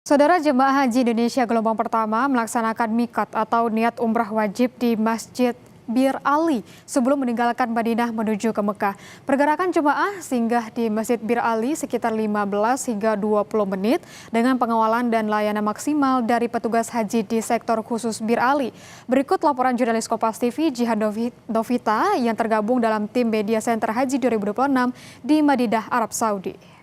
Saudara jemaah haji Indonesia gelombang pertama melaksanakan mikot atau niat umrah wajib di Masjid Bir Ali sebelum meninggalkan Madinah menuju ke Mekah. Pergerakan jemaah singgah di Masjid Bir Ali sekitar 15 hingga 20 menit dengan pengawalan dan layanan maksimal dari petugas haji di sektor khusus Bir Ali. Berikut laporan jurnalis Kompas TV Jihan Novita yang tergabung dalam tim Media Center Haji 2026 di Madinah, Arab Saudi.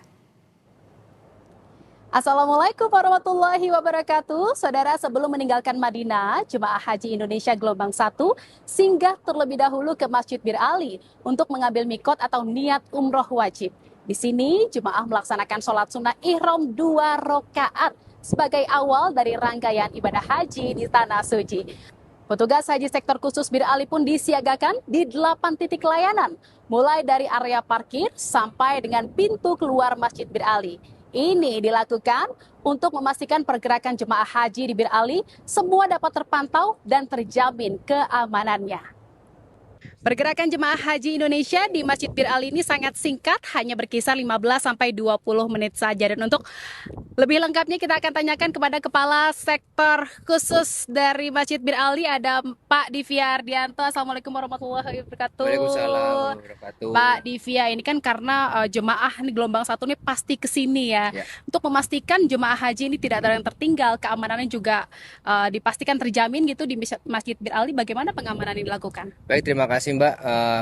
Assalamualaikum warahmatullahi wabarakatuh. Saudara, sebelum meninggalkan Madinah, jemaah haji Indonesia gelombang 1 singgah terlebih dahulu ke Masjid Bir Ali untuk mengambil mikot atau niat umroh wajib. Di sini, jemaah melaksanakan sholat sunnah ihram 2 rakaat sebagai awal dari rangkaian ibadah haji di Tanah Suci. Petugas haji sektor khusus Bir Ali pun disiagakan di 8 titik layanan, mulai dari area parkir sampai dengan pintu keluar Masjid Bir Ali. Ini dilakukan untuk memastikan pergerakan jemaah haji di Bir Ali semua dapat terpantau dan terjamin keamanannya. Pergerakan jemaah haji Indonesia di Masjid Bir Ali ini sangat singkat, hanya berkisar 15 sampai 20 menit saja. Dan untuk lebih lengkapnya kita akan tanyakan kepada Kepala Sektor Khusus dari Masjid Bir Ali, ada Pak Divya Ardianto. Assalamualaikum warahmatullahi wabarakatuh. Waalaikumsalam warahmatullahi wabarakatuh. Pak Divya, ini kan karena jemaah ini gelombang 1 ini pasti ke sini ya. Untuk memastikan jemaah haji ini tidak ada yang tertinggal, keamanannya juga dipastikan terjamin gitu di Masjid Bir Ali. Bagaimana pengamanan ini dilakukan? Baik, terima kasih Mbak.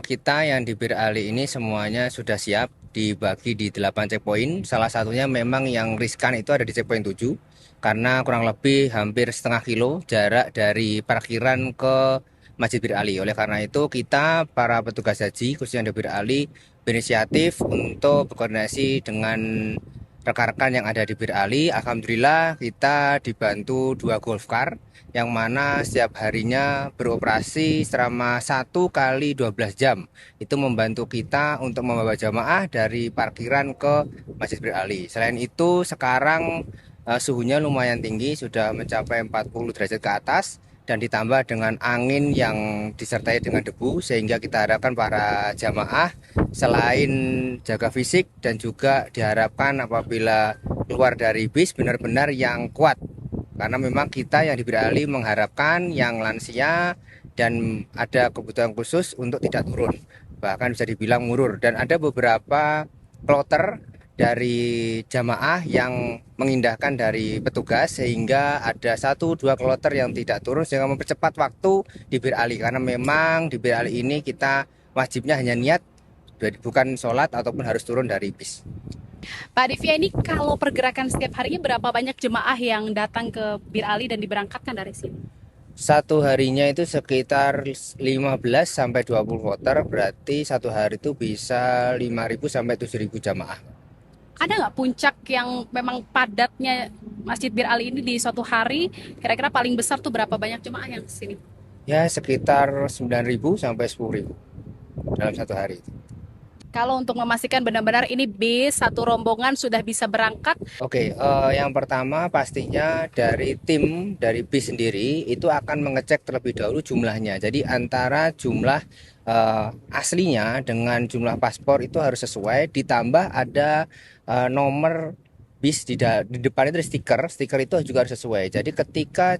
Kita yang di Bir Ali ini semuanya sudah siap, dibagi di 8 checkpoint. Salah satunya memang yang riskan itu ada di checkpoint 7, karena kurang lebih hampir setengah kilo jarak dari parkiran ke Masjid Bir Ali. Oleh karena itu kita para petugas haji khususnya di Bir Ali berinisiatif untuk berkoordinasi dengan rekan-rekan yang ada di Bir Ali. Alhamdulillah kita dibantu 2 golf car yang mana setiap harinya beroperasi selama 1 kali 12 jam. Itu membantu kita untuk membawa jamaah dari parkiran ke Masjid Bir Ali. Selain itu sekarang suhunya lumayan tinggi, sudah mencapai 40 derajat ke atas, dan ditambah dengan angin yang disertai dengan debu, sehingga kita harapkan para jamaah selain jaga fisik dan juga diharapkan apabila keluar dari bis benar-benar yang kuat, karena memang kita yang di Bir Ali mengharapkan yang lansia dan ada kebutuhan khusus untuk tidak turun, bahkan bisa dibilang murur. Dan ada beberapa kloter dari jamaah yang mengindahkan dari petugas, sehingga ada 1-2 kloter yang tidak turun, sehingga mempercepat waktu di Bir Ali. Karena memang di Bir Ali ini kita wajibnya hanya niat, bukan sholat ataupun harus turun dari bis. Pak Divya, ini kalau pergerakan setiap harinya berapa banyak jemaah yang datang ke Bir Ali dan diberangkatkan dari sini? Satu harinya itu sekitar 15 sampai 20 kloter, berarti satu hari itu bisa 5.000 sampai 7.000 jamaah. Ada nggak puncak yang memang padatnya Masjid Bir Ali ini di suatu hari, kira-kira paling besar tuh berapa banyak jemaah yang kesini? Ya sekitar 9.000 sampai 10.000 dalam satu hari. Kalau untuk memastikan benar-benar ini bis satu rombongan sudah bisa berangkat. Oke, yang pertama pastinya dari tim dari bis sendiri itu akan mengecek terlebih dahulu jumlahnya. Jadi antara jumlah aslinya dengan jumlah paspor itu harus sesuai, ditambah ada nomor bis di depan itu stiker itu juga harus sesuai. Jadi ketika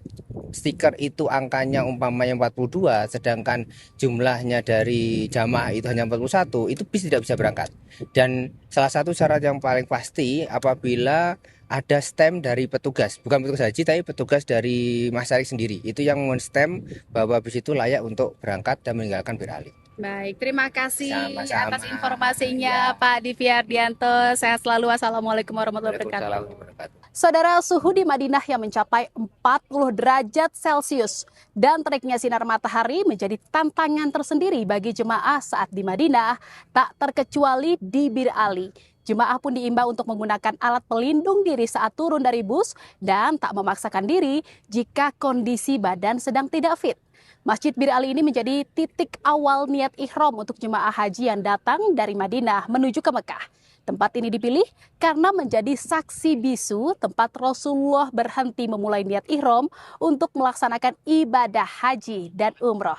stiker itu angkanya umpamanya 42, sedangkan jumlahnya dari jamaah itu hanya 41, itu bis tidak bisa berangkat. Dan salah satu syarat yang paling pasti apabila ada stem dari petugas, bukan petugas haji tapi petugas dari masyarakat sendiri, itu yang men-stem bahwa bis itu layak untuk berangkat dan meninggalkan Bir Ali. Baik, terima kasih Sama-sama. atas informasinya Pak Divya Ardianto. Sehat selalu. Assalamualaikum warahmatullahi wabarakatuh. Saudara, suhu di Madinah yang mencapai 40 derajat Celcius dan teriknya sinar matahari menjadi tantangan tersendiri bagi jemaah saat di Madinah, tak terkecuali di Bir Ali. Jemaah pun diimbau untuk menggunakan alat pelindung diri saat turun dari bus dan tak memaksakan diri jika kondisi badan sedang tidak fit. Masjid Bir Ali ini menjadi titik awal niat ihram untuk jemaah haji yang datang dari Madinah menuju ke Mekah. Tempat ini dipilih karena menjadi saksi bisu tempat Rasulullah berhenti memulai niat ihram untuk melaksanakan ibadah haji dan umroh.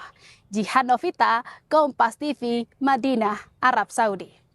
Jihan Novita, Kompas TV, Madinah, Arab Saudi.